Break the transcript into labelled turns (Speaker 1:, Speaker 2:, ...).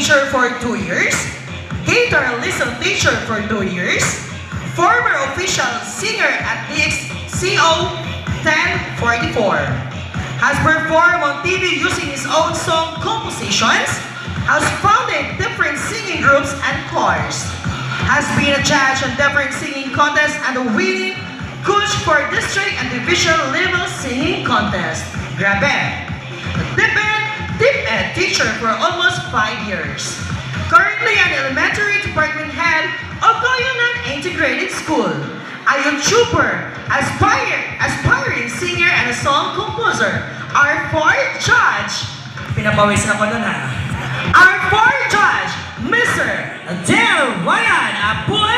Speaker 1: teacher for 2 years, guitar lesson teacher for 2 years, former official singer at DXCO 1044, has performed on TV using his own song compositions, has founded different singing groups and choirs, has been a judge on different singing contests and winning coach for district and division level singing contest. Grabe! DepEd teacher for almost 5 years. Currently an elementary department head of Goyonan Integrated School. A YouTuber, aspiring singer and a song composer. Our fourth judge,
Speaker 2: Pinapawisan ako nun ha.
Speaker 1: Mr. Del Wayan Apuy